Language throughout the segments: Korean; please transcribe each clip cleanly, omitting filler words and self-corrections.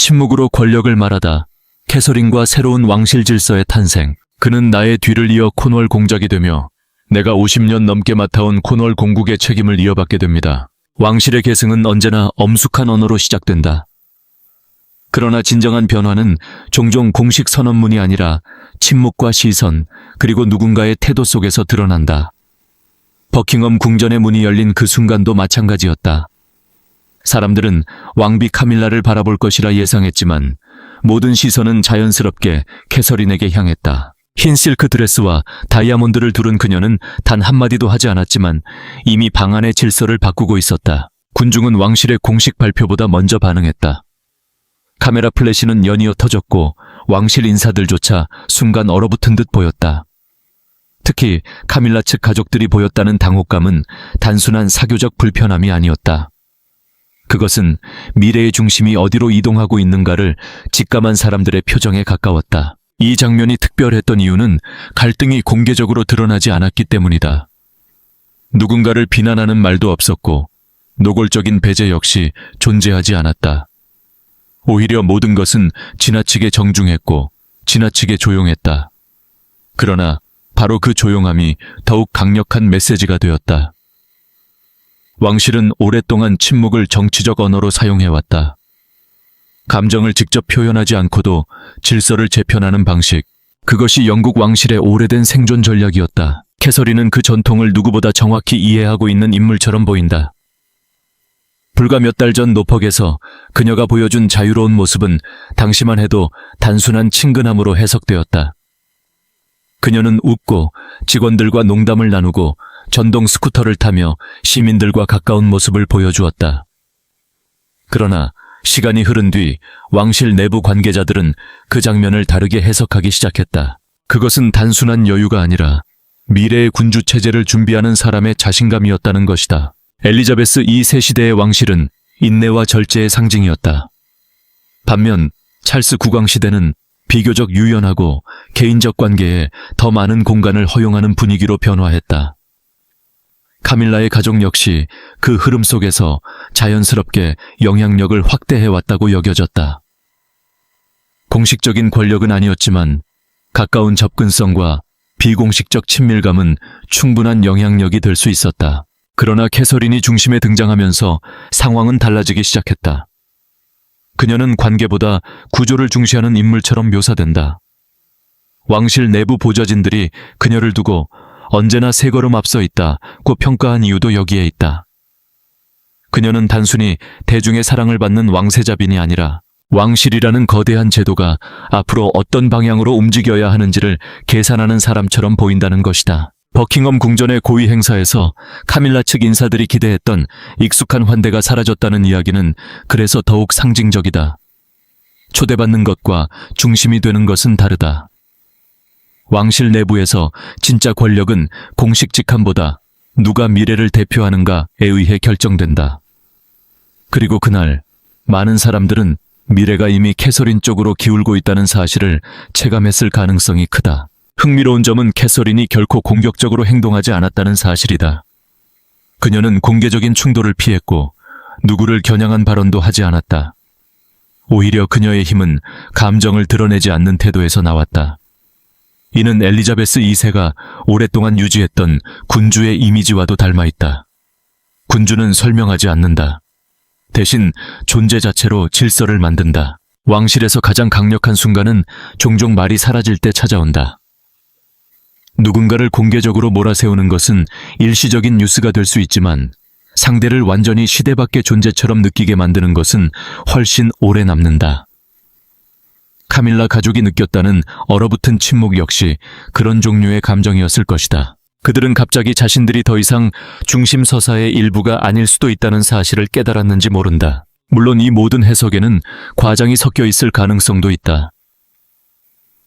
침묵으로 권력을 말하다 캐서린과 새로운 왕실 질서의 탄생. 그는 나의 뒤를 이어 코널 공작이 되며 내가 50년 넘게 맡아온 코널 공국의 책임을 이어받게 됩니다. 왕실의 계승은 언제나 엄숙한 언어로 시작된다. 그러나 진정한 변화는 종종 공식 선언문이 아니라 침묵과 시선, 그리고 누군가의 태도 속에서 드러난다. 버킹엄 궁전의 문이 열린 그 순간도 마찬가지였다. 사람들은 왕비 카밀라를 바라볼 것이라 예상했지만 모든 시선은 자연스럽게 캐서린에게 향했다. 흰 실크 드레스와 다이아몬드를 두른 그녀는 단 한마디도 하지 않았지만 이미 방 안의 질서를 바꾸고 있었다. 군중은 왕실의 공식 발표보다 먼저 반응했다. 카메라 플래시는 연이어 터졌고 왕실 인사들조차 순간 얼어붙은 듯 보였다. 특히 카밀라 측 가족들이 보였다는 당혹감은 단순한 사교적 불편함이 아니었다. 그것은 미래의 중심이 어디로 이동하고 있는가를 직감한 사람들의 표정에 가까웠다. 이 장면이 특별했던 이유는 갈등이 공개적으로 드러나지 않았기 때문이다. 누군가를 비난하는 말도 없었고 노골적인 배제 역시 존재하지 않았다. 오히려 모든 것은 지나치게 정중했고 지나치게 조용했다. 그러나 바로 그 조용함이 더욱 강력한 메시지가 되었다. 왕실은 오랫동안 침묵을 정치적 언어로 사용해왔다. 감정을 직접 표현하지 않고도 질서를 재편하는 방식, 그것이 영국 왕실의 오래된 생존 전략이었다. 캐서린은 그 전통을 누구보다 정확히 이해하고 있는 인물처럼 보인다. 불과 몇 달 전 노퍽에서 그녀가 보여준 자유로운 모습은 당시만 해도 단순한 친근함으로 해석되었다. 그녀는 웃고 직원들과 농담을 나누고 전동 스쿠터를 타며 시민들과 가까운 모습을 보여주었다. 그러나 시간이 흐른 뒤 왕실 내부 관계자들은 그 장면을 다르게 해석하기 시작했다. 그것은 단순한 여유가 아니라 미래의 군주 체제를 준비하는 사람의 자신감이었다는 것이다. 엘리자베스 2세 시대의 왕실은 인내와 절제의 상징이었다. 반면 찰스 9광 시대는 비교적 유연하고 개인적 관계에 더 많은 공간을 허용하는 분위기로 변화했다. 카밀라의 가족 역시 그 흐름 속에서 자연스럽게 영향력을 확대해왔다고 여겨졌다. 공식적인 권력은 아니었지만 가까운 접근성과 비공식적 친밀감은 충분한 영향력이 될 수 있었다. 그러나 캐서린이 중심에 등장하면서 상황은 달라지기 시작했다. 그녀는 관계보다 구조를 중시하는 인물처럼 묘사된다. 왕실 내부 보좌진들이 그녀를 두고 언제나 세 걸음 앞서 있다고 평가한 이유도 여기에 있다. 그녀는 단순히 대중의 사랑을 받는 왕세자빈이 아니라 왕실이라는 거대한 제도가 앞으로 어떤 방향으로 움직여야 하는지를 계산하는 사람처럼 보인다는 것이다. 버킹엄 궁전의 고위 행사에서 카밀라 측 인사들이 기대했던 익숙한 환대가 사라졌다는 이야기는 그래서 더욱 상징적이다. 초대받는 것과 중심이 되는 것은 다르다. 왕실 내부에서 진짜 권력은 공식 직함보다 누가 미래를 대표하는가에 의해 결정된다. 그리고 그날 많은 사람들은 미래가 이미 캐서린 쪽으로 기울고 있다는 사실을 체감했을 가능성이 크다. 흥미로운 점은 캐서린이 결코 공격적으로 행동하지 않았다는 사실이다. 그녀는 공개적인 충돌을 피했고 누구를 겨냥한 발언도 하지 않았다. 오히려 그녀의 힘은 감정을 드러내지 않는 태도에서 나왔다. 이는 엘리자베스 2세가 오랫동안 유지했던 군주의 이미지와도 닮아있다. 군주는 설명하지 않는다. 대신 존재 자체로 질서를 만든다. 왕실에서 가장 강력한 순간은 종종 말이 사라질 때 찾아온다. 누군가를 공개적으로 몰아세우는 것은 일시적인 뉴스가 될 수 있지만 상대를 완전히 시대 밖의 존재처럼 느끼게 만드는 것은 훨씬 오래 남는다. 카밀라 가족이 느꼈다는 얼어붙은 침묵 역시 그런 종류의 감정이었을 것이다. 그들은 갑자기 자신들이 더 이상 중심 서사의 일부가 아닐 수도 있다는 사실을 깨달았는지 모른다. 물론 이 모든 해석에는 과장이 섞여 있을 가능성도 있다.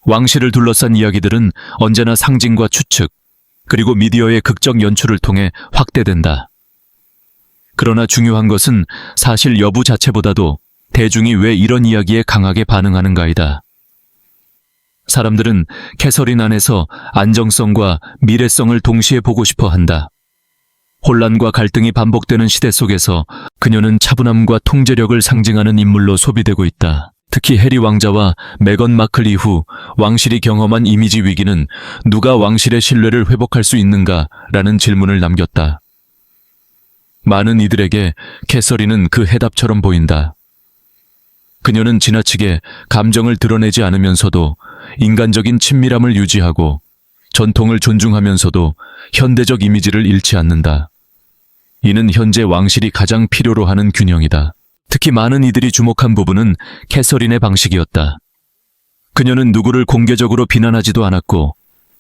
왕실을 둘러싼 이야기들은 언제나 상징과 추측, 그리고 미디어의 극적 연출을 통해 확대된다. 그러나 중요한 것은 사실 여부 자체보다도 대중이 왜 이런 이야기에 강하게 반응하는가이다. 사람들은 캐서린 안에서 안정성과 미래성을 동시에 보고 싶어 한다. 혼란과 갈등이 반복되는 시대 속에서 그녀는 차분함과 통제력을 상징하는 인물로 소비되고 있다. 특히 해리 왕자와 메건 마클 이후 왕실이 경험한 이미지 위기는 누가 왕실의 신뢰를 회복할 수 있는가라는 질문을 남겼다. 많은 이들에게 캐서린은 그 해답처럼 보인다. 그녀는 지나치게 감정을 드러내지 않으면서도 인간적인 친밀함을 유지하고 전통을 존중하면서도 현대적 이미지를 잃지 않는다. 이는 현재 왕실이 가장 필요로 하는 균형이다. 특히 많은 이들이 주목한 부분은 캐서린의 방식이었다. 그녀는 누구를 공개적으로 비난하지도 않았고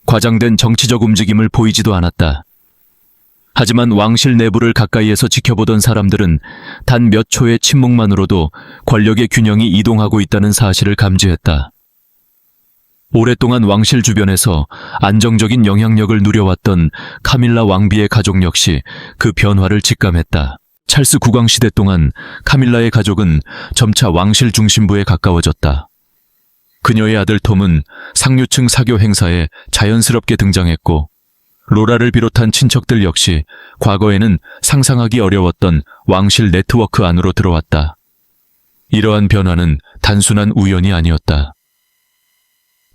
과장된 정치적 움직임을 보이지도 않았다. 하지만 왕실 내부를 가까이에서 지켜보던 사람들은 단 몇 초의 침묵만으로도 권력의 균형이 이동하고 있다는 사실을 감지했다. 오랫동안 왕실 주변에서 안정적인 영향력을 누려왔던 카밀라 왕비의 가족 역시 그 변화를 직감했다. 찰스 국왕 시대 동안 카밀라의 가족은 점차 왕실 중심부에 가까워졌다. 그녀의 아들 톰은 상류층 사교 행사에 자연스럽게 등장했고 로라를 비롯한 친척들 역시 과거에는 상상하기 어려웠던 왕실 네트워크 안으로 들어왔다. 이러한 변화는 단순한 우연이 아니었다.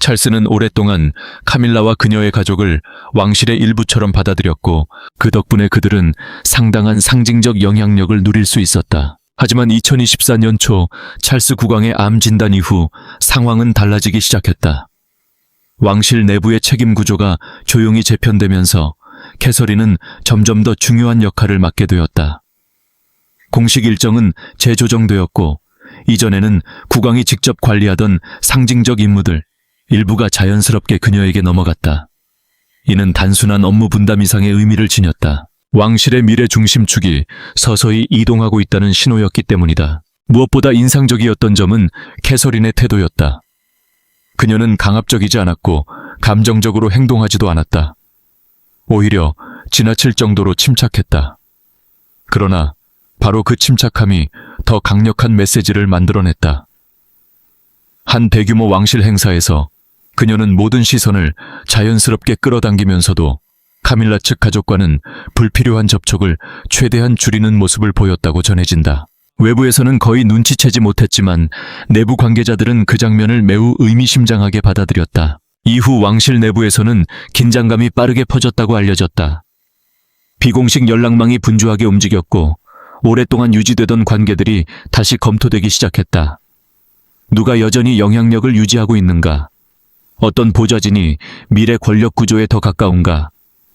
찰스는 오랫동안 카밀라와 그녀의 가족을 왕실의 일부처럼 받아들였고 그 덕분에 그들은 상당한 상징적 영향력을 누릴 수 있었다. 하지만 2024년 초 찰스 국왕의 암 진단 이후 상황은 달라지기 시작했다. 왕실 내부의 책임 구조가 조용히 재편되면서 캐서린은 점점 더 중요한 역할을 맡게 되었다. 공식 일정은 재조정되었고 이전에는 국왕이 직접 관리하던 상징적 임무들 일부가 자연스럽게 그녀에게 넘어갔다. 이는 단순한 업무 분담 이상의 의미를 지녔다. 왕실의 미래 중심축이 서서히 이동하고 있다는 신호였기 때문이다. 무엇보다 인상적이었던 점은 캐서린의 태도였다. 그녀는 강압적이지 않았고 감정적으로 행동하지도 않았다. 오히려 지나칠 정도로 침착했다. 그러나 바로 그 침착함이 더 강력한 메시지를 만들어냈다. 한 대규모 왕실 행사에서 그녀는 모든 시선을 자연스럽게 끌어당기면서도 카밀라 측 가족과는 불필요한 접촉을 최대한 줄이는 모습을 보였다고 전해진다. 외부에서는 거의 눈치채지 못했지만 내부 관계자들은 그 장면을 매우 의미심장하게 받아들였다. 이후 왕실 내부에서는 긴장감이 빠르게 퍼졌다고 알려졌다. 비공식 연락망이 분주하게 움직였고 오랫동안 유지되던 관계들이 다시 검토되기 시작했다. 누가 여전히 영향력을 유지하고 있는가? 어떤 보좌진이 미래 권력 구조에 더 가까운가?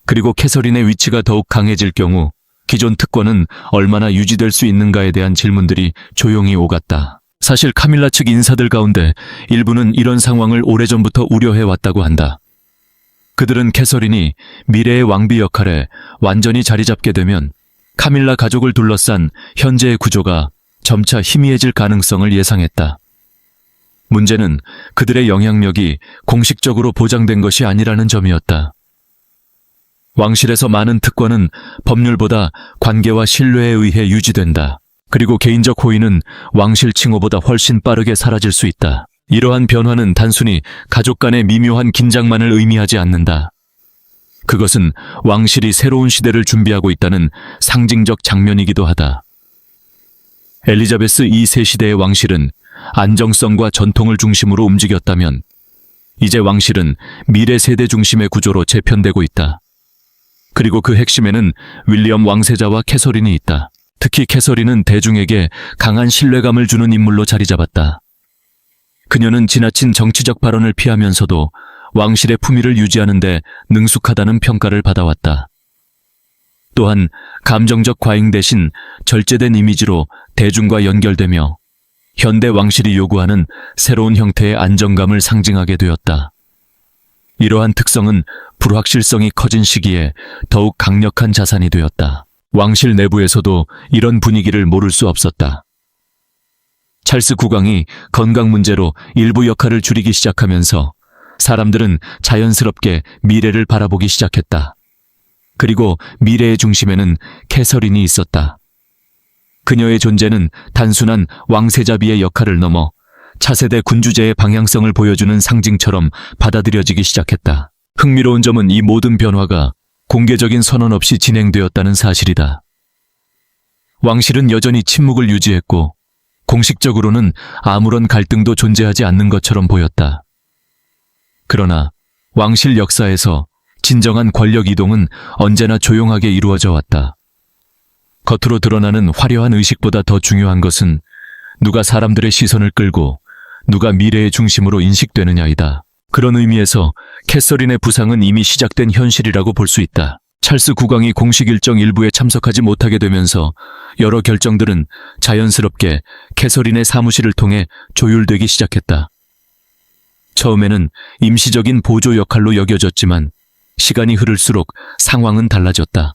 그리고 캐서린의 위치가 더욱 강해질 경우 기존 특권은 얼마나 유지될 수 있는가에 대한 질문들이 조용히 오갔다. 사실 카밀라 측 인사들 가운데 일부는 이런 상황을 오래전부터 우려해왔다고 한다. 그들은 캐서린이 미래의 왕비 역할에 완전히 자리 잡게 되면 카밀라 가족을 둘러싼 현재의 구조가 점차 희미해질 가능성을 예상했다. 문제는 그들의 영향력이 공식적으로 보장된 것이 아니라는 점이었다. 왕실에서 많은 특권은 법률보다 관계와 신뢰에 의해 유지된다. 그리고 개인적 호의는 왕실 칭호보다 훨씬 빠르게 사라질 수 있다. 이러한 변화는 단순히 가족 간의 미묘한 긴장만을 의미하지 않는다. 그것은 왕실이 새로운 시대를 준비하고 있다는 상징적 장면이기도 하다. 엘리자베스 2세 시대의 왕실은 안정성과 전통을 중심으로 움직였다면 이제 왕실은 미래 세대 중심의 구조로 재편되고 있다. 그리고 그 핵심에는 윌리엄 왕세자와 캐서린이 있다. 특히 캐서린은 대중에게 강한 신뢰감을 주는 인물로 자리 잡았다. 그녀는 지나친 정치적 발언을 피하면서도 왕실의 품위를 유지하는 데 능숙하다는 평가를 받아왔다. 또한 감정적 과잉 대신 절제된 이미지로 대중과 연결되며 현대 왕실이 요구하는 새로운 형태의 안정감을 상징하게 되었다. 이러한 특성은 불확실성이 커진 시기에 더욱 강력한 자산이 되었다. 왕실 내부에서도 이런 분위기를 모를 수 없었다. 찰스 국왕이 건강 문제로 일부 역할을 줄이기 시작하면서 사람들은 자연스럽게 미래를 바라보기 시작했다. 그리고 미래의 중심에는 캐서린이 있었다. 그녀의 존재는 단순한 왕세자비의 역할을 넘어 차세대 군주제의 방향성을 보여주는 상징처럼 받아들여지기 시작했다. 흥미로운 점은 이 모든 변화가 공개적인 선언 없이 진행되었다는 사실이다. 왕실은 여전히 침묵을 유지했고 공식적으로는 아무런 갈등도 존재하지 않는 것처럼 보였다. 그러나 왕실 역사에서 진정한 권력 이동은 언제나 조용하게 이루어져 왔다. 겉으로 드러나는 화려한 의식보다 더 중요한 것은 누가 사람들의 시선을 끌고 누가 미래의 중심으로 인식되느냐이다. 그런 의미에서 캐서린의 부상은 이미 시작된 현실이라고 볼 수 있다. 찰스 국왕이 공식 일정 일부에 참석하지 못하게 되면서 여러 결정들은 자연스럽게 캐서린의 사무실을 통해 조율되기 시작했다. 처음에는 임시적인 보조 역할로 여겨졌지만 시간이 흐를수록 상황은 달라졌다.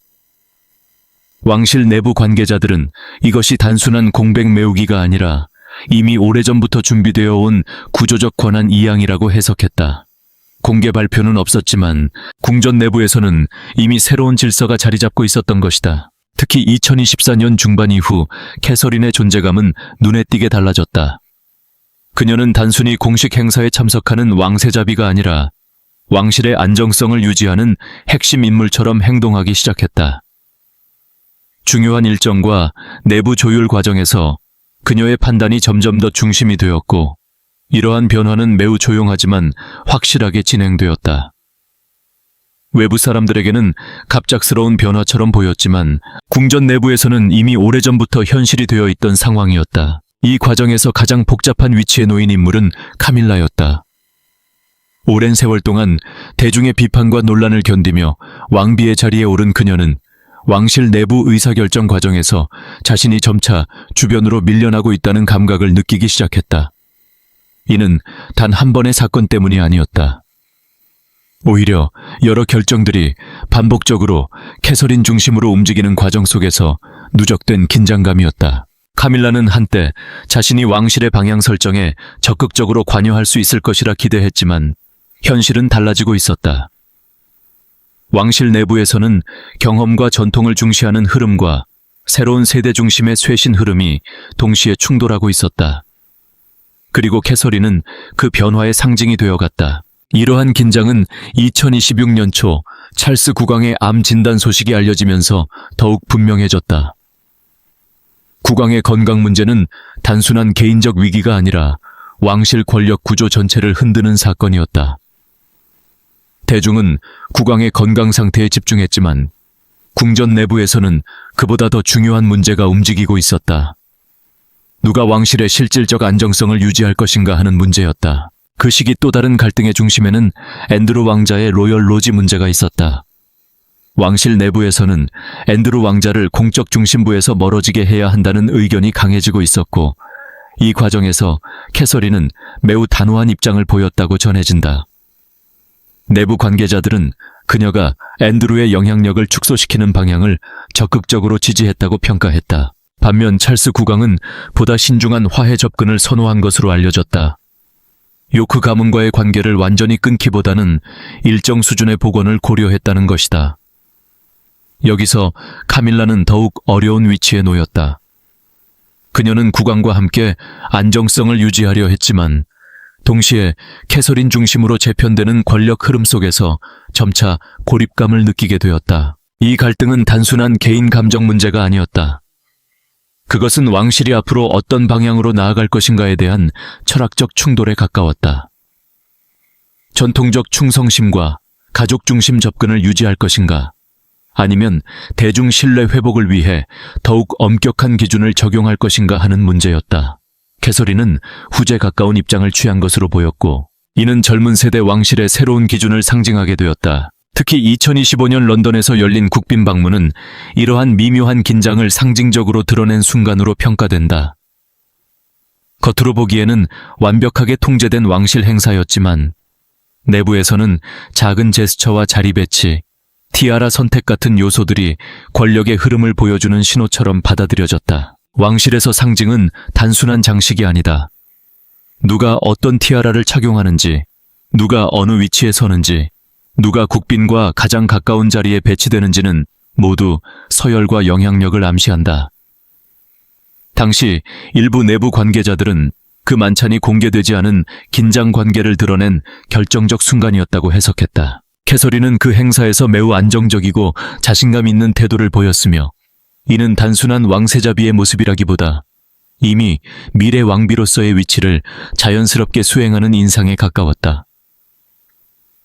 왕실 내부 관계자들은 이것이 단순한 공백 메우기가 아니라 이미 오래전부터 준비되어 온 구조적 권한 이양이라고 해석했다. 공개 발표는 없었지만 궁전 내부에서는 이미 새로운 질서가 자리 잡고 있었던 것이다. 특히 2024년 중반 이후 캐서린의 존재감은 눈에 띄게 달라졌다. 그녀는 단순히 공식 행사에 참석하는 왕세자비가 아니라 왕실의 안정성을 유지하는 핵심 인물처럼 행동하기 시작했다. 중요한 일정과 내부 조율 과정에서 그녀의 판단이 점점 더 중심이 되었고, 이러한 변화는 매우 조용하지만 확실하게 진행되었다. 외부 사람들에게는 갑작스러운 변화처럼 보였지만 궁전 내부에서는 이미 오래전부터 현실이 되어 있던 상황이었다. 이 과정에서 가장 복잡한 위치에 놓인 인물은 카밀라였다. 오랜 세월 동안 대중의 비판과 논란을 견디며 왕비의 자리에 오른 그녀는 왕실 내부 의사결정 과정에서 자신이 점차 주변으로 밀려나고 있다는 감각을 느끼기 시작했다. 이는 단 한 번의 사건 때문이 아니었다. 오히려 여러 결정들이 반복적으로 캐서린 중심으로 움직이는 과정 속에서 누적된 긴장감이었다. 카밀라는 한때 자신이 왕실의 방향 설정에 적극적으로 관여할 수 있을 것이라 기대했지만 현실은 달라지고 있었다. 왕실 내부에서는 경험과 전통을 중시하는 흐름과 새로운 세대 중심의 쇄신 흐름이 동시에 충돌하고 있었다. 그리고 캐서린은 그 변화의 상징이 되어갔다. 이러한 긴장은 2026년 초 찰스 국왕의 암 진단 소식이 알려지면서 더욱 분명해졌다. 국왕의 건강 문제는 단순한 개인적 위기가 아니라 왕실 권력 구조 전체를 흔드는 사건이었다. 대중은 국왕의 건강 상태에 집중했지만 궁전 내부에서는 그보다 더 중요한 문제가 움직이고 있었다. 누가 왕실의 실질적 안정성을 유지할 것인가 하는 문제였다. 그 시기 또 다른 갈등의 중심에는 앤드루 왕자의 로열 로지 문제가 있었다. 왕실 내부에서는 앤드루 왕자를 공적 중심부에서 멀어지게 해야 한다는 의견이 강해지고 있었고, 이 과정에서 캐서린은 매우 단호한 입장을 보였다고 전해진다. 내부 관계자들은 그녀가 앤드루의 영향력을 축소시키는 방향을 적극적으로 지지했다고 평가했다. 반면 찰스 국왕은 보다 신중한 화해 접근을 선호한 것으로 알려졌다. 요크 가문과의 관계를 완전히 끊기보다는 일정 수준의 복원을 고려했다는 것이다. 여기서 카밀라는 더욱 어려운 위치에 놓였다. 그녀는 국왕과 함께 안정성을 유지하려 했지만 동시에 캐서린 중심으로 재편되는 권력 흐름 속에서 점차 고립감을 느끼게 되었다. 이 갈등은 단순한 개인 감정 문제가 아니었다. 그것은 왕실이 앞으로 어떤 방향으로 나아갈 것인가에 대한 철학적 충돌에 가까웠다. 전통적 충성심과 가족 중심 접근을 유지할 것인가, 아니면 대중 신뢰 회복을 위해 더욱 엄격한 기준을 적용할 것인가 하는 문제였다. 캐서린은 후제 가까운 입장을 취한 것으로 보였고, 이는 젊은 세대 왕실의 새로운 기준을 상징하게 되었다. 특히 2025년 런던에서 열린 국빈 방문은 이러한 미묘한 긴장을 상징적으로 드러낸 순간으로 평가된다. 겉으로 보기에는 완벽하게 통제된 왕실 행사였지만 내부에서는 작은 제스처와 자리 배치, 티아라 선택 같은 요소들이 권력의 흐름을 보여주는 신호처럼 받아들여졌다. 왕실에서 상징은 단순한 장식이 아니다. 누가 어떤 티아라를 착용하는지, 누가 어느 위치에 서는지, 누가 국빈과 가장 가까운 자리에 배치되는지는 모두 서열과 영향력을 암시한다. 당시 일부 내부 관계자들은 그 만찬이 공개되지 않은 긴장 관계를 드러낸 결정적 순간이었다고 해석했다. 캐서린은 그 행사에서 매우 안정적이고 자신감 있는 태도를 보였으며, 이는 단순한 왕세자비의 모습이라기보다 이미 미래 왕비로서의 위치를 자연스럽게 수행하는 인상에 가까웠다.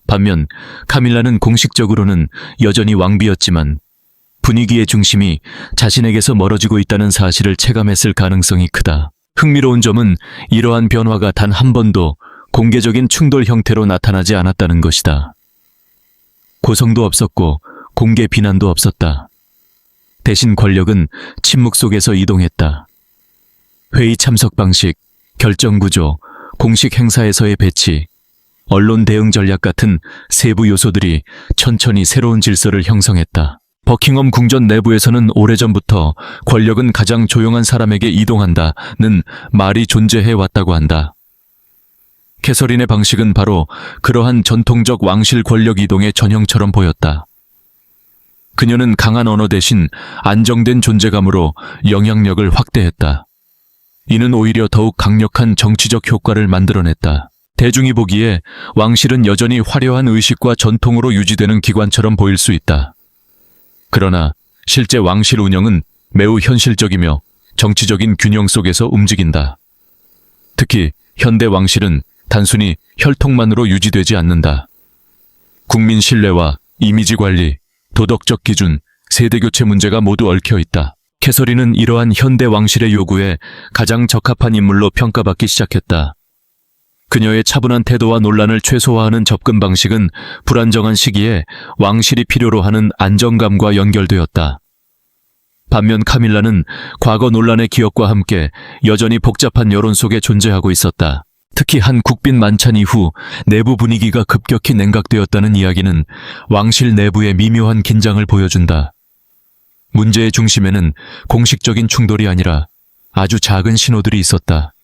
반면 카밀라는 공식적으로는 여전히 왕비였지만 분위기의 중심이 자신에게서 멀어지고 있다는 사실을 체감했을 가능성이 크다. 흥미로운 점은 이러한 변화가 단 한 번도 공개적인 충돌 형태로 나타나지 않았다는 것이다. 고성도 없었고 공개 비난도 없었다. 대신 권력은 침묵 속에서 이동했다. 회의 참석 방식, 결정 구조, 공식 행사에서의 배치, 언론 대응 전략 같은 세부 요소들이 천천히 새로운 질서를 형성했다. 버킹엄 궁전 내부에서는 오래전부터 권력은 가장 조용한 사람에게 이동한다는 말이 존재해 왔다고 한다. 캐서린의 방식은 바로 그러한 전통적 왕실 권력 이동의 전형처럼 보였다. 그녀는 강한 언어 대신 안정된 존재감으로 영향력을 확대했다. 이는 오히려 더욱 강력한 정치적 효과를 만들어냈다. 대중이 보기에 왕실은 여전히 화려한 의식과 전통으로 유지되는 기관처럼 보일 수 있다. 그러나 실제 왕실 운영은 매우 현실적이며 정치적인 균형 속에서 움직인다. 특히 현대 왕실은 단순히 혈통만으로 유지되지 않는다. 국민 신뢰와 이미지 관리, 도덕적 기준, 세대 교체 문제가 모두 얽혀 있다. 캐서린은 이러한 현대 왕실의 요구에 가장 적합한 인물로 평가받기 시작했다. 그녀의 차분한 태도와 논란을 최소화하는 접근 방식은 불안정한 시기에 왕실이 필요로 하는 안정감과 연결되었다. 반면 카밀라는 과거 논란의 기억과 함께 여전히 복잡한 여론 속에 존재하고 있었다. 특히 한 국빈 만찬 이후 내부 분위기가 급격히 냉각되었다는 이야기는 왕실 내부의 미묘한 긴장을 보여준다. 문제의 중심에는 공식적인 충돌이 아니라 아주 작은 신호들이 있었다.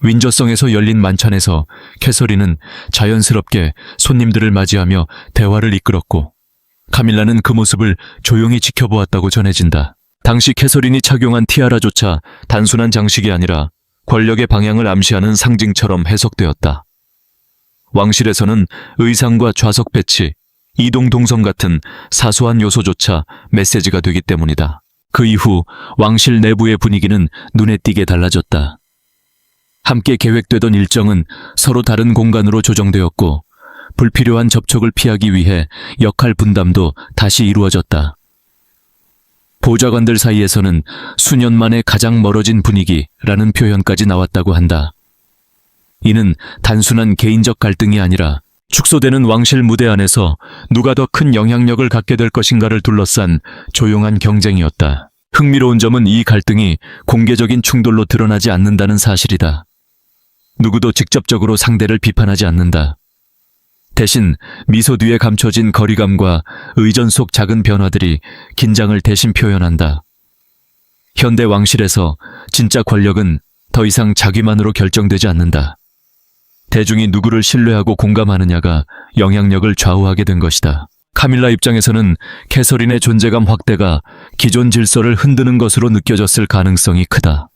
윈저성에서 열린 만찬에서 캐서린은 자연스럽게 손님들을 맞이하며 대화를 이끌었고 카밀라는 그 모습을 조용히 지켜보았다고 전해진다. 당시 캐서린이 착용한 티아라조차 단순한 장식이 아니라 권력의 방향을 암시하는 상징처럼 해석되었다. 왕실에서는 의상과 좌석 배치, 이동 동선 같은 사소한 요소조차 메시지가 되기 때문이다. 그 이후 왕실 내부의 분위기는 눈에 띄게 달라졌다. 함께 계획되던 일정은 서로 다른 공간으로 조정되었고 불필요한 접촉을 피하기 위해 역할 분담도 다시 이루어졌다. 보좌관들 사이에서는 수년 만에 가장 멀어진 분위기라는 표현까지 나왔다고 한다. 이는 단순한 개인적 갈등이 아니라 축소되는 왕실 무대 안에서 누가 더 큰 영향력을 갖게 될 것인가를 둘러싼 조용한 경쟁이었다. 흥미로운 점은 이 갈등이 공개적인 충돌로 드러나지 않는다는 사실이다. 누구도 직접적으로 상대를 비판하지 않는다. 대신 미소 뒤에 감춰진 거리감과 의전 속 작은 변화들이 긴장을 대신 표현한다. 현대 왕실에서 진짜 권력은 더 이상 자기만으로 결정되지 않는다. 대중이 누구를 신뢰하고 공감하느냐가 영향력을 좌우하게 된 것이다. 카밀라 입장에서는 캐서린의 존재감 확대가 기존 질서를 흔드는 것으로 느껴졌을 가능성이 크다.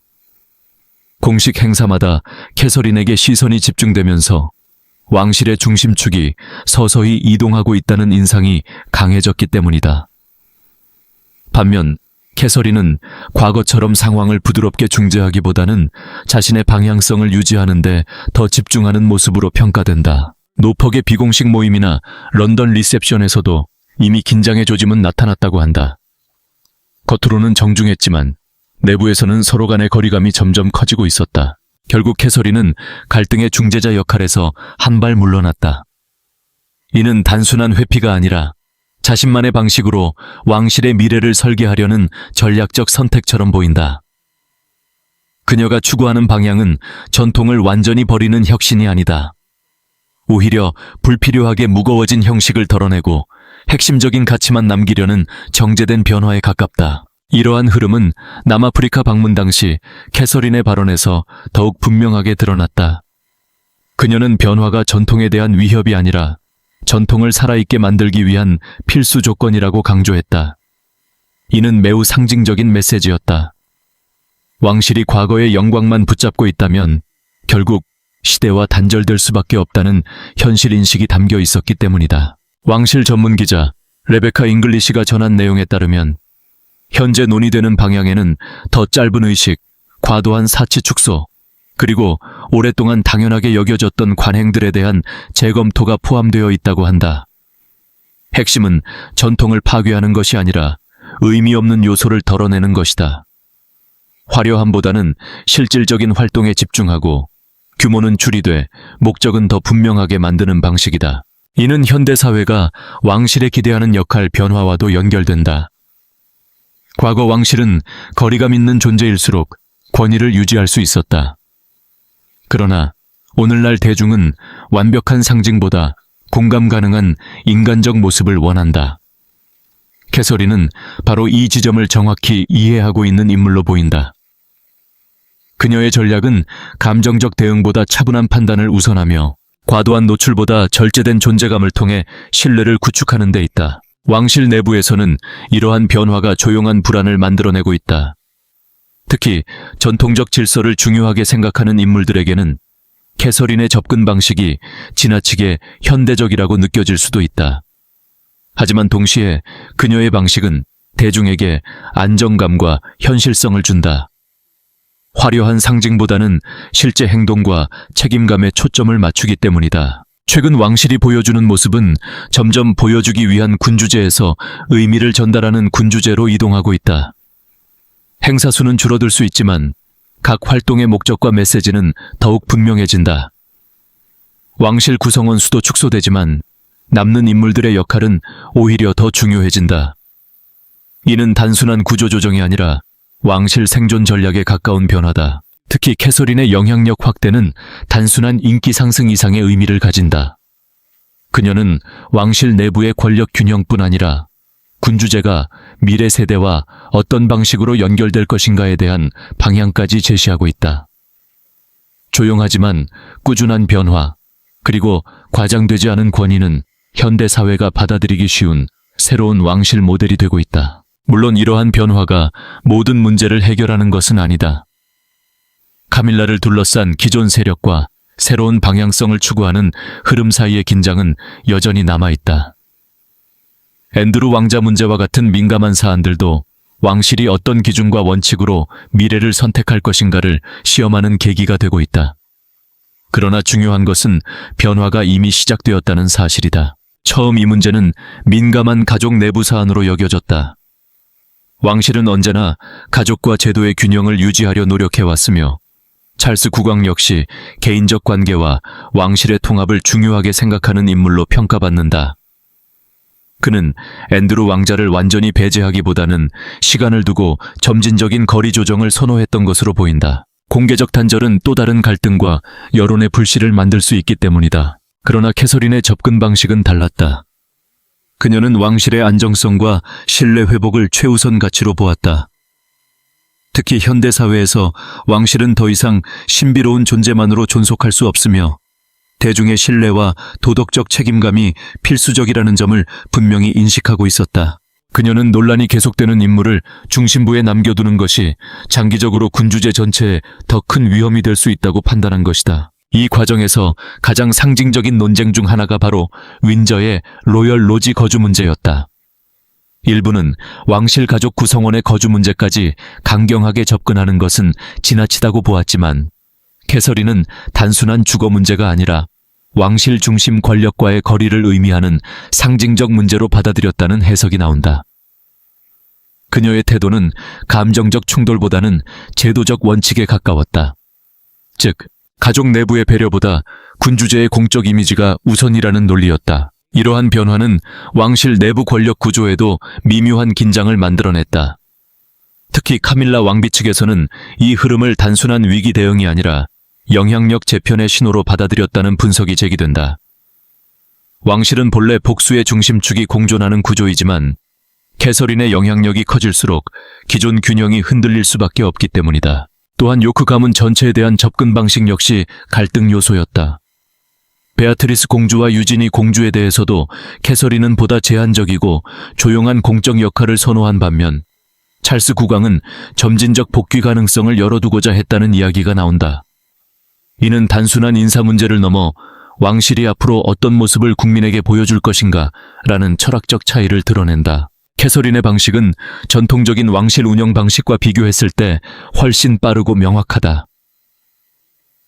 공식 행사마다 캐서린에게 시선이 집중되면서 왕실의 중심축이 서서히 이동하고 있다는 인상이 강해졌기 때문이다. 반면 캐서린은 과거처럼 상황을 부드럽게 중재하기보다는 자신의 방향성을 유지하는 데 더 집중하는 모습으로 평가된다. 노퍽의 비공식 모임이나 런던 리셉션에서도 이미 긴장의 조짐은 나타났다고 한다. 겉으로는 정중했지만 내부에서는 서로 간의 거리감이 점점 커지고 있었다. 결국 캐서린은 갈등의 중재자 역할에서 한 발 물러났다. 이는 단순한 회피가 아니라 자신만의 방식으로 왕실의 미래를 설계하려는 전략적 선택처럼 보인다. 그녀가 추구하는 방향은 전통을 완전히 버리는 혁신이 아니다. 오히려 불필요하게 무거워진 형식을 덜어내고 핵심적인 가치만 남기려는 정제된 변화에 가깝다. 이러한 흐름은 남아프리카 방문 당시 캐서린의 발언에서 더욱 분명하게 드러났다. 그녀는 변화가 전통에 대한 위협이 아니라 전통을 살아있게 만들기 위한 필수 조건이라고 강조했다. 이는 매우 상징적인 메시지였다. 왕실이 과거의 영광만 붙잡고 있다면 결국 시대와 단절될 수밖에 없다는 현실인식이 담겨 있었기 때문이다. 왕실 전문 기자 레베카 잉글리시가 전한 내용에 따르면 현재 논의되는 방향에는 더 짧은 의식, 과도한 사치 축소, 그리고 오랫동안 당연하게 여겨졌던 관행들에 대한 재검토가 포함되어 있다고 한다. 핵심은 전통을 파괴하는 것이 아니라 의미 없는 요소를 덜어내는 것이다. 화려함보다는 실질적인 활동에 집중하고 규모는 줄이되 목적은 더 분명하게 만드는 방식이다. 이는 현대사회가 왕실에 기대하는 역할 변화와도 연결된다. 과거 왕실은 거리감 있는 존재일수록 권위를 유지할 수 있었다. 그러나 오늘날 대중은 완벽한 상징보다 공감 가능한 인간적 모습을 원한다. 캐서린은 바로 이 지점을 정확히 이해하고 있는 인물로 보인다. 그녀의 전략은 감정적 대응보다 차분한 판단을 우선하며 과도한 노출보다 절제된 존재감을 통해 신뢰를 구축하는 데 있다. 왕실 내부에서는 이러한 변화가 조용한 불안을 만들어내고 있다. 특히 전통적 질서를 중요하게 생각하는 인물들에게는 캐서린의 접근 방식이 지나치게 현대적이라고 느껴질 수도 있다. 하지만 동시에 그녀의 방식은 대중에게 안정감과 현실성을 준다. 화려한 상징보다는 실제 행동과 책임감에 초점을 맞추기 때문이다. 최근 왕실이 보여주는 모습은 점점 보여주기 위한 군주제에서 의미를 전달하는 군주제로 이동하고 있다. 행사 수는 줄어들 수 있지만 각 활동의 목적과 메시지는 더욱 분명해진다. 왕실 구성원 수도 축소되지만 남는 인물들의 역할은 오히려 더 중요해진다. 이는 단순한 구조조정이 아니라 왕실 생존 전략에 가까운 변화다. 특히 캐서린의 영향력 확대는 단순한 인기 상승 이상의 의미를 가진다. 그녀는 왕실 내부의 권력 균형뿐 아니라 군주제가 미래 세대와 어떤 방식으로 연결될 것인가에 대한 방향까지 제시하고 있다. 조용하지만 꾸준한 변화, 그리고 과장되지 않은 권위는 현대 사회가 받아들이기 쉬운 새로운 왕실 모델이 되고 있다. 물론 이러한 변화가 모든 문제를 해결하는 것은 아니다. 카밀라를 둘러싼 기존 세력과 새로운 방향성을 추구하는 흐름 사이의 긴장은 여전히 남아있다. 앤드루 왕자 문제와 같은 민감한 사안들도 왕실이 어떤 기준과 원칙으로 미래를 선택할 것인가를 시험하는 계기가 되고 있다. 그러나 중요한 것은 변화가 이미 시작되었다는 사실이다. 처음 이 문제는 민감한 가족 내부 사안으로 여겨졌다. 왕실은 언제나 가족과 제도의 균형을 유지하려 노력해왔으며 찰스 국왕 역시 개인적 관계와 왕실의 통합을 중요하게 생각하는 인물로 평가받는다. 그는 앤드루 왕자를 완전히 배제하기보다는 시간을 두고 점진적인 거리 조정을 선호했던 것으로 보인다. 공개적 단절은 또 다른 갈등과 여론의 불씨를 만들 수 있기 때문이다. 그러나 캐서린의 접근 방식은 달랐다. 그녀는 왕실의 안정성과 신뢰 회복을 최우선 가치로 보았다. 특히 현대사회에서 왕실은 더 이상 신비로운 존재만으로 존속할 수 없으며 대중의 신뢰와 도덕적 책임감이 필수적이라는 점을 분명히 인식하고 있었다. 그녀는 논란이 계속되는 인물을 중심부에 남겨두는 것이 장기적으로 군주제 전체에 더 큰 위험이 될 수 있다고 판단한 것이다. 이 과정에서 가장 상징적인 논쟁 중 하나가 바로 윈저의 로열 로지 거주 문제였다. 일부는 왕실 가족 구성원의 거주 문제까지 강경하게 접근하는 것은 지나치다고 보았지만 캐서린은 단순한 주거 문제가 아니라 왕실 중심 권력과의 거리를 의미하는 상징적 문제로 받아들였다는 해석이 나온다. 그녀의 태도는 감정적 충돌보다는 제도적 원칙에 가까웠다. 즉, 가족 내부의 배려보다 군주제의 공적 이미지가 우선이라는 논리였다. 이러한 변화는 왕실 내부 권력 구조에도 미묘한 긴장을 만들어냈다. 특히 카밀라 왕비 측에서는 이 흐름을 단순한 위기 대응이 아니라 영향력 재편의 신호로 받아들였다는 분석이 제기된다. 왕실은 본래 복수의 중심축이 공존하는 구조이지만 캐서린의 영향력이 커질수록 기존 균형이 흔들릴 수밖에 없기 때문이다. 또한 요크 가문 전체에 대한 접근 방식 역시 갈등 요소였다. 베아트리스 공주와 유지니 공주에 대해서도 캐서린은 보다 제한적이고 조용한 공적 역할을 선호한 반면 찰스 국왕은 점진적 복귀 가능성을 열어두고자 했다는 이야기가 나온다. 이는 단순한 인사 문제를 넘어 왕실이 앞으로 어떤 모습을 국민에게 보여줄 것인가 라는 철학적 차이를 드러낸다. 캐서린의 방식은 전통적인 왕실 운영 방식과 비교했을 때 훨씬 빠르고 명확하다.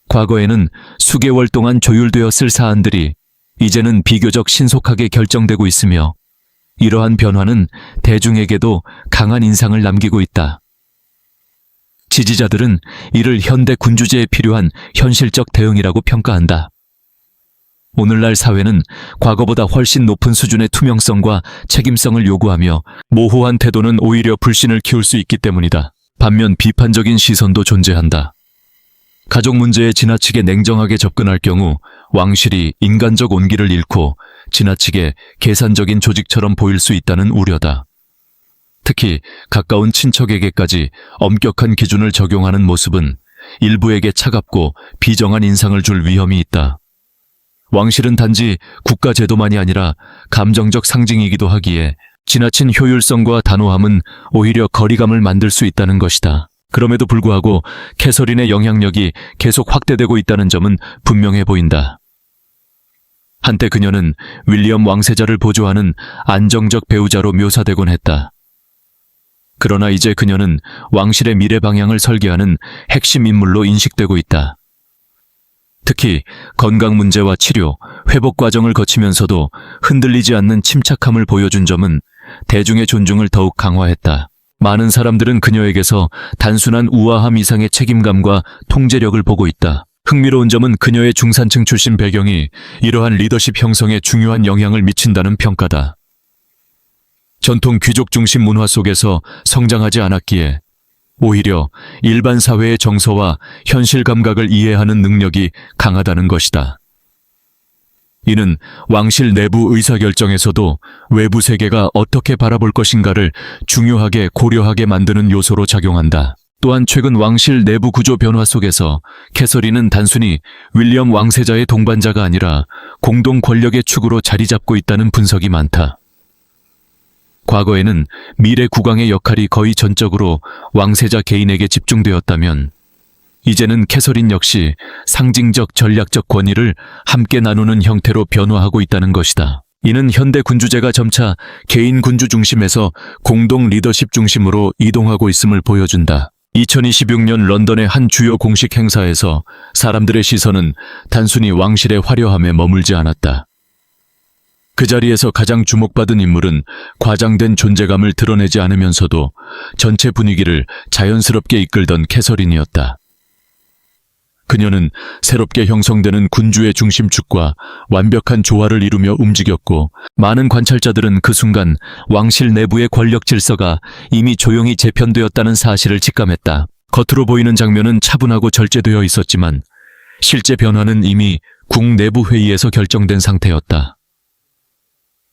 과거에는 수개월 동안 조율되었을 사안들이 이제는 비교적 신속하게 결정되고 있으며, 이러한 변화는 대중에게도 강한 인상을 남기고 있다. 지지자들은 이를 현대 군주제에 필요한 현실적 대응이라고 평가한다. 오늘날 사회는 과거보다 훨씬 높은 수준의 투명성과 책임성을 요구하며 모호한 태도는 오히려 불신을 키울 수 있기 때문이다. 반면 비판적인 시선도 존재한다. 가족 문제에 지나치게 냉정하게 접근할 경우 왕실이 인간적 온기를 잃고 지나치게 계산적인 조직처럼 보일 수 있다는 우려다. 특히 가까운 친척에게까지 엄격한 기준을 적용하는 모습은 일부에게 차갑고 비정한 인상을 줄 위험이 있다. 왕실은 단지 국가 제도만이 아니라 감정적 상징이기도 하기에 지나친 효율성과 단호함은 오히려 거리감을 만들 수 있다는 것이다. 그럼에도 불구하고 캐서린의 영향력이 계속 확대되고 있다는 점은 분명해 보인다. 한때 그녀는 윌리엄 왕세자를 보조하는 안정적 배우자로 묘사되곤 했다. 그러나 이제 그녀는 왕실의 미래 방향을 설계하는 핵심 인물로 인식되고 있다. 특히 건강 문제와 치료, 회복 과정을 거치면서도 흔들리지 않는 침착함을 보여준 점은 대중의 존중을 더욱 강화했다. 많은 사람들은 그녀에게서 단순한 우아함 이상의 책임감과 통제력을 보고 있다. 흥미로운 점은 그녀의 중산층 출신 배경이 이러한 리더십 형성에 중요한 영향을 미친다는 평가다. 전통 귀족 중심 문화 속에서 성장하지 않았기에 오히려 일반 사회의 정서와 현실 감각을 이해하는 능력이 강하다는 것이다. 이는 왕실 내부 의사결정에서도 외부 세계가 어떻게 바라볼 것인가를 중요하게 고려하게 만드는 요소로 작용한다. 또한 최근 왕실 내부 구조 변화 속에서 캐서린은 단순히 윌리엄 왕세자의 동반자가 아니라 공동 권력의 축으로 자리 잡고 있다는 분석이 많다. 과거에는 미래 국왕의 역할이 거의 전적으로 왕세자 개인에게 집중되었다면, 이제는 캐서린 역시 상징적 전략적 권위를 함께 나누는 형태로 변화하고 있다는 것이다. 이는 현대 군주제가 점차 개인 군주 중심에서 공동 리더십 중심으로 이동하고 있음을 보여준다. 2026년 런던의 한 주요 공식 행사에서 사람들의 시선은 단순히 왕실의 화려함에 머물지 않았다. 그 자리에서 가장 주목받은 인물은 과장된 존재감을 드러내지 않으면서도 전체 분위기를 자연스럽게 이끌던 캐서린이었다. 그녀는 새롭게 형성되는 군주의 중심축과 완벽한 조화를 이루며 움직였고, 많은 관찰자들은 그 순간 왕실 내부의 권력 질서가 이미 조용히 재편되었다는 사실을 직감했다. 겉으로 보이는 장면은 차분하고 절제되어 있었지만 실제 변화는 이미 국 내부 회의에서 결정된 상태였다.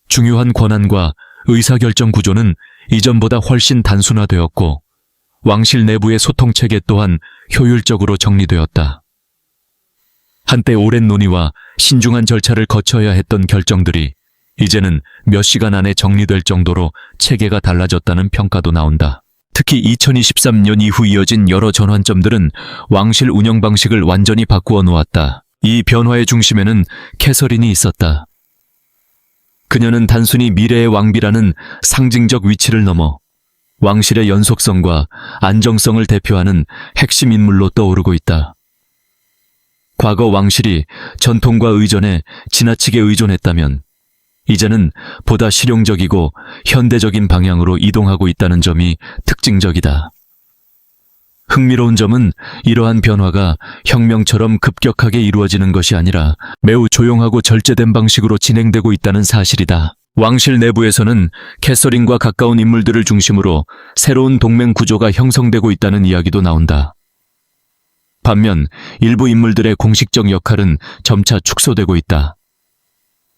중요한 권한과 의사결정 구조는 이전보다 훨씬 단순화되었고, 왕실 내부의 소통체계 또한 효율적으로 정리되었다. 한때 오랜 논의와 신중한 절차를 거쳐야 했던 결정들이 이제는 몇 시간 안에 정리될 정도로 체계가 달라졌다는 평가도 나온다. 특히 2023년 이후 이어진 여러 전환점들은 왕실 운영 방식을 완전히 바꾸어 놓았다. 이 변화의 중심에는 캐서린이 있었다. 그녀는 단순히 미래의 왕비라는 상징적 위치를 넘어 왕실의 연속성과 안정성을 대표하는 핵심 인물로 떠오르고 있다. 과거 왕실이 전통과 의전에 지나치게 의존했다면 이제는 보다 실용적이고 현대적인 방향으로 이동하고 있다는 점이 특징적이다. 흥미로운 점은 이러한 변화가 혁명처럼 급격하게 이루어지는 것이 아니라 매우 조용하고 절제된 방식으로 진행되고 있다는 사실이다. 왕실 내부에서는 캐서린과 가까운 인물들을 중심으로 새로운 동맹 구조가 형성되고 있다는 이야기도 나온다. 반면 일부 인물들의 공식적 역할은 점차 축소되고 있다.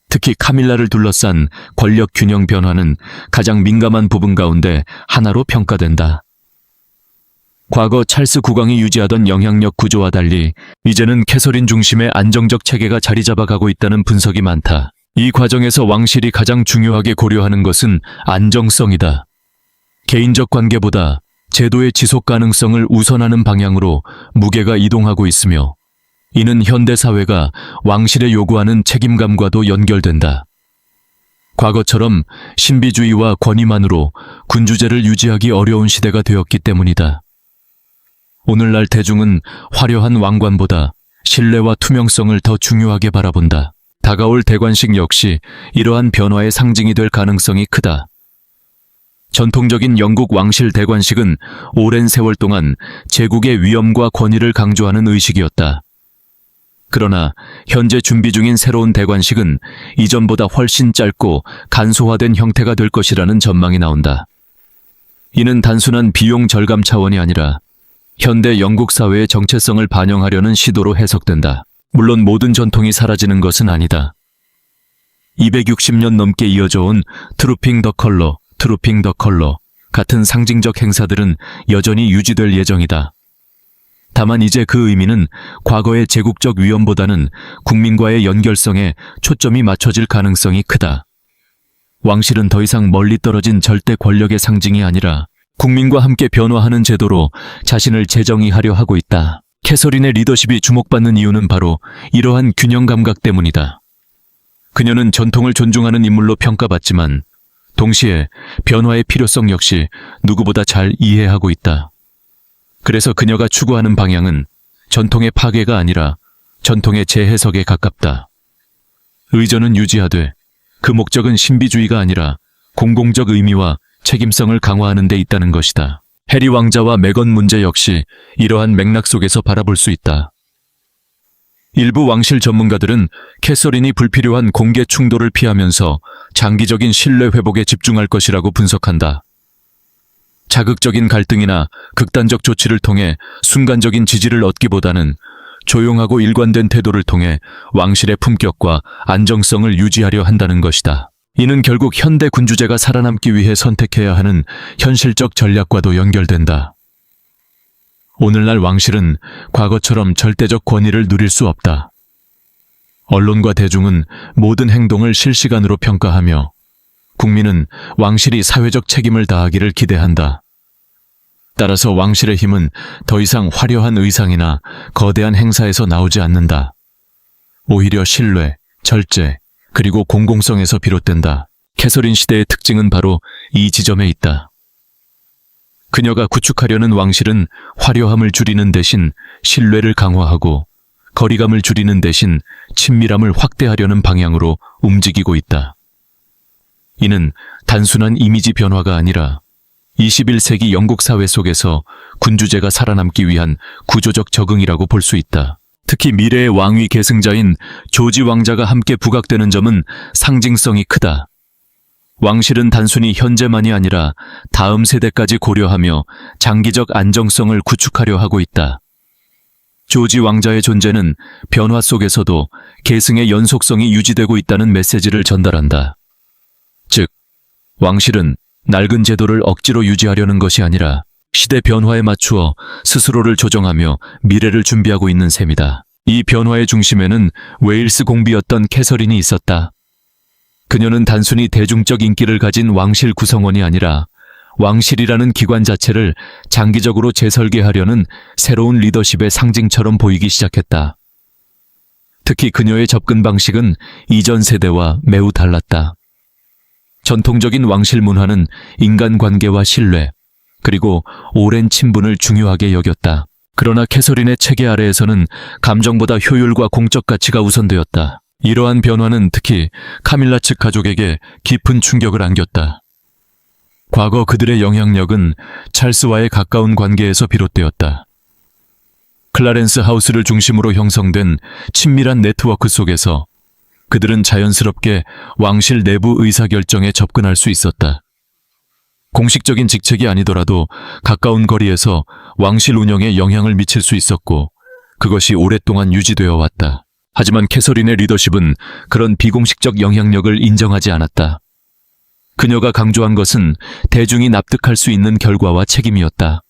특히 카밀라를 둘러싼 권력 균형 변화는 가장 민감한 부분 가운데 하나로 평가된다. 과거 찰스 국왕이 유지하던 영향력 구조와 달리 이제는 캐서린 중심의 안정적 체계가 자리 잡아가고 있다는 분석이 많다. 이 과정에서 왕실이 가장 중요하게 고려하는 것은 안정성이다. 개인적 관계보다 제도의 지속 가능성을 우선하는 방향으로 무게가 이동하고 있으며, 이는 현대 사회가 왕실에 요구하는 책임감과도 연결된다. 과거처럼 신비주의와 권위만으로 군주제를 유지하기 어려운 시대가 되었기 때문이다. 오늘날 대중은 화려한 왕관보다 신뢰와 투명성을 더 중요하게 바라본다. 다가올 대관식 역시 이러한 변화의 상징이 될 가능성이 크다. 전통적인 영국 왕실 대관식은 오랜 세월 동안 제국의 위엄과 권위를 강조하는 의식이었다. 그러나 현재 준비 중인 새로운 대관식은 이전보다 훨씬 짧고 간소화된 형태가 될 것이라는 전망이 나온다. 이는 단순한 비용 절감 차원이 아니라 현대 영국 사회의 정체성을 반영하려는 시도로 해석된다. 물론 모든 전통이 사라지는 것은 아니다. 260년 넘게 이어져 온 트루핑 더 컬러 같은 상징적 행사들은 여전히 유지될 예정이다. 다만 이제 그 의미는 과거의 제국적 위엄보다는 국민과의 연결성에 초점이 맞춰질 가능성이 크다. 왕실은 더 이상 멀리 떨어진 절대 권력의 상징이 아니라 국민과 함께 변화하는 제도로 자신을 재정의하려 하고 있다. 캐서린의 리더십이 주목받는 이유는 바로 이러한 균형 감각 때문이다. 그녀는 전통을 존중하는 인물로 평가받지만 동시에 변화의 필요성 역시 누구보다 잘 이해하고 있다. 그래서 그녀가 추구하는 방향은 전통의 파괴가 아니라 전통의 재해석에 가깝다. 의전은 유지하되 그 목적은 신비주의가 아니라 공공적 의미와 책임성을 강화하는 데 있다는 것이다. 해리 왕자와 메건 문제 역시 이러한 맥락 속에서 바라볼 수 있다. 일부 왕실 전문가들은 캐서린이 불필요한 공개 충돌을 피하면서 장기적인 신뢰 회복에 집중할 것이라고 분석한다. 자극적인 갈등이나 극단적 조치를 통해 순간적인 지지를 얻기보다는 조용하고 일관된 태도를 통해 왕실의 품격과 안정성을 유지하려 한다는 것이다. 이는 결국 현대 군주제가 살아남기 위해 선택해야 하는 현실적 전략과도 연결된다. 오늘날 왕실은 과거처럼 절대적 권위를 누릴 수 없다. 언론과 대중은 모든 행동을 실시간으로 평가하며 국민은 왕실이 사회적 책임을 다하기를 기대한다. 따라서 왕실의 힘은 더 이상 화려한 의상이나 거대한 행사에서 나오지 않는다. 오히려 신뢰, 절제, 그리고 공공성에서 비롯된다. 캐서린 시대의 특징은 바로 이 지점에 있다. 그녀가 구축하려는 왕실은 화려함을 줄이는 대신 신뢰를 강화하고 거리감을 줄이는 대신 친밀함을 확대하려는 방향으로 움직이고 있다. 이는 단순한 이미지 변화가 아니라 21세기 영국 사회 속에서 군주제가 살아남기 위한 구조적 적응이라고 볼 수 있다. 특히 미래의 왕위 계승자인 조지 왕자가 함께 부각되는 점은 상징성이 크다. 왕실은 단순히 현재만이 아니라 다음 세대까지 고려하며 장기적 안정성을 구축하려 하고 있다. 조지 왕자의 존재는 변화 속에서도 계승의 연속성이 유지되고 있다는 메시지를 전달한다. 즉, 왕실은 낡은 제도를 억지로 유지하려는 것이 아니라 시대 변화에 맞추어 스스로를 조정하며 미래를 준비하고 있는 셈이다. 이 변화의 중심에는 웨일스 공비였던 캐서린이 있었다. 그녀는 단순히 대중적 인기를 가진 왕실 구성원이 아니라 왕실이라는 기관 자체를 장기적으로 재설계하려는 새로운 리더십의 상징처럼 보이기 시작했다. 특히 그녀의 접근 방식은 이전 세대와 매우 달랐다. 전통적인 왕실 문화는 인간관계와 신뢰, 그리고 오랜 친분을 중요하게 여겼다. 그러나 캐서린의 체계 아래에서는 감정보다 효율과 공적 가치가 우선되었다. 이러한 변화는 특히 카밀라 측 가족에게 깊은 충격을 안겼다. 과거 그들의 영향력은 찰스와의 가까운 관계에서 비롯되었다. 클라렌스 하우스를 중심으로 형성된 친밀한 네트워크 속에서 그들은 자연스럽게 왕실 내부 의사결정에 접근할 수 있었다. 공식적인 직책이 아니더라도 가까운 거리에서 왕실 운영에 영향을 미칠 수 있었고 그것이 오랫동안 유지되어 왔다. 하지만 캐서린의 리더십은 그런 비공식적 영향력을 인정하지 않았다. 그녀가 강조한 것은 대중이 납득할 수 있는 결과와 책임이었다.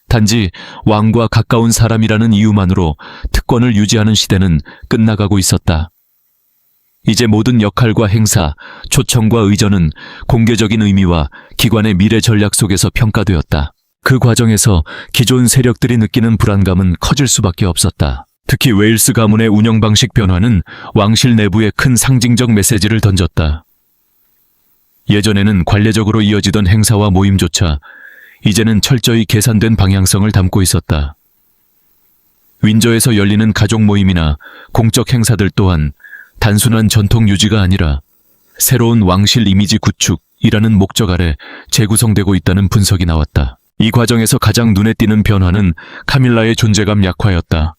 단지 왕과 가까운 사람이라는 이유만으로 특권을 유지하는 시대는 끝나가고 있었다. 이제 모든 역할과 행사, 초청과 의전은 공개적인 의미와 기관의 미래 전략 속에서 평가되었다. 그 과정에서 기존 세력들이 느끼는 불안감은 커질 수밖에 없었다. 특히 웨일스 가문의 운영 방식 변화는 왕실 내부에 큰 상징적 메시지를 던졌다. 예전에는 관례적으로 이어지던 행사와 모임조차 이제는 철저히 계산된 방향성을 담고 있었다. 윈저에서 열리는 가족 모임이나 공적 행사들 또한 단순한 전통 유지가 아니라 새로운 왕실 이미지 구축이라는 목적 아래 재구성되고 있다는 분석이 나왔다. 이 과정에서 가장 눈에 띄는 변화는 카밀라의 존재감 약화였다.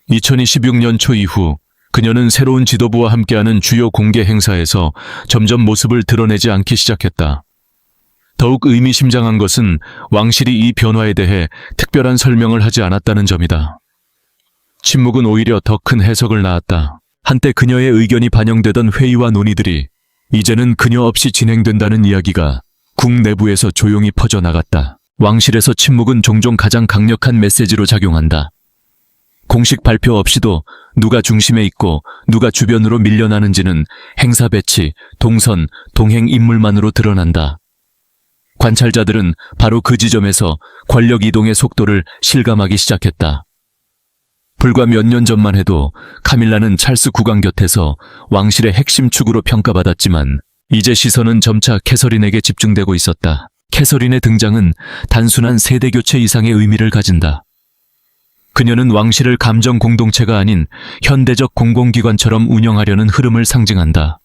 2026년 초 이후 그녀는 새로운 지도부와 함께하는 주요 공개 행사에서 점점 모습을 드러내지 않기 시작했다. 더욱 의미심장한 것은 왕실이 이 변화에 대해 특별한 설명을 하지 않았다는 점이다. 침묵은 오히려 더 큰 해석을 낳았다. 한때 그녀의 의견이 반영되던 회의와 논의들이 이제는 그녀 없이 진행된다는 이야기가 국 내부에서 조용히 퍼져나갔다. 왕실에서 침묵은 종종 가장 강력한 메시지로 작용한다. 공식 발표 없이도 누가 중심에 있고 누가 주변으로 밀려나는지는 행사 배치, 동선, 동행 인물만으로 드러난다. 관찰자들은 바로 그 지점에서 권력 이동의 속도를 실감하기 시작했다. 불과 몇 년 전만 해도 카밀라는 찰스 국왕 곁에서 왕실의 핵심 축으로 평가받았지만 이제 시선은 점차 캐서린에게 집중되고 있었다. 캐서린의 등장은 단순한 세대 교체 이상의 의미를 가진다. 그녀는 왕실을 감정 공동체가 아닌 현대적 공공기관처럼 운영하려는 흐름을 상징한다.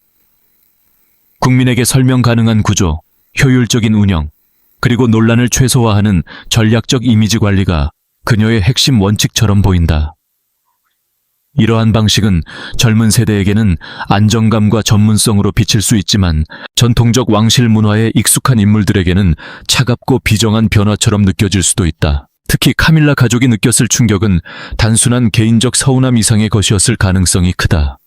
국민에게 설명 가능한 구조, 효율적인 운영, 그리고 논란을 최소화하는 전략적 이미지 관리가 그녀의 핵심 원칙처럼 보인다. 이러한 방식은 젊은 세대에게는 안정감과 전문성으로 비칠 수 있지만 전통적 왕실 문화에 익숙한 인물들에게는 차갑고 비정한 변화처럼 느껴질 수도 있다. 특히 카밀라 가족이 느꼈을 충격은 단순한 개인적 서운함 이상의 것이었을 가능성이 크다.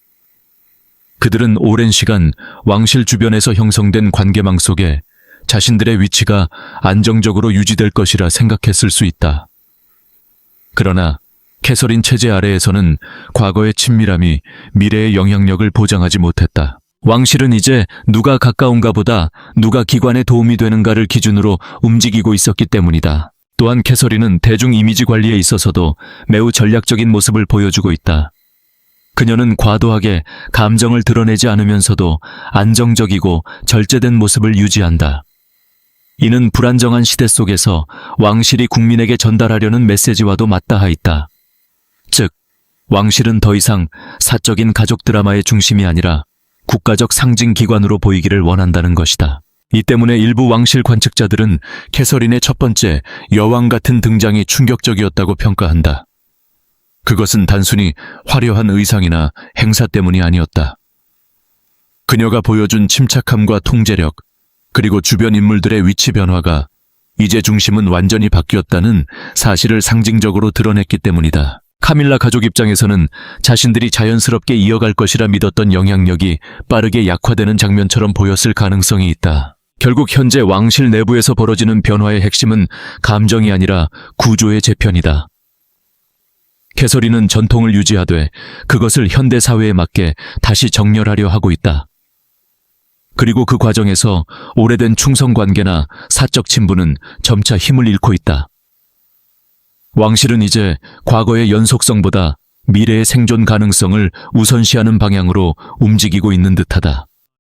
그들은 오랜 시간 왕실 주변에서 형성된 관계망 속에 자신들의 위치가 안정적으로 유지될 것이라 생각했을 수 있다. 그러나 캐서린 체제 아래에서는 과거의 친밀함이 미래의 영향력을 보장하지 못했다. 왕실은 이제 누가 가까운가 보다 누가 기관에 도움이 되는가를 기준으로 움직이고 있었기 때문이다. 또한 캐서린은 대중 이미지 관리에 있어서도 매우 전략적인 모습을 보여주고 있다. 그녀는 과도하게 감정을 드러내지 않으면서도 안정적이고 절제된 모습을 유지한다. 이는 불안정한 시대 속에서 왕실이 국민에게 전달하려는 메시지와도 맞닿아 있다. 즉, 왕실은 더 이상 사적인 가족 드라마의 중심이 아니라 국가적 상징 기관으로 보이기를 원한다는 것이다. 이 때문에 일부 왕실 관측자들은 캐서린의 첫 번째 여왕 같은 등장이 충격적이었다고 평가한다. 그것은 단순히 화려한 의상이나 행사 때문이 아니었다. 그녀가 보여준 침착함과 통제력, 그리고 주변 인물들의 위치 변화가 이제 중심은 완전히 바뀌었다는 사실을 상징적으로 드러냈기 때문이다. 카밀라 가족 입장에서는 자신들이 자연스럽게 이어갈 것이라 믿었던 영향력이 빠르게 약화되는 장면처럼 보였을 가능성이 있다. 결국 현재 왕실 내부에서 벌어지는 변화의 핵심은 감정이 아니라 구조의 재편이다. 캐서린은 전통을 유지하되 그것을 현대 사회에 맞게 다시 정렬하려 하고 있다. 그리고 그 과정에서 오래된 충성 관계나 사적 친분은 점차 힘을 잃고 있다. 왕실은 이제 과거의 연속성보다 미래의 생존 가능성을 우선시하는 방향으로 움직이고 있는 듯하다.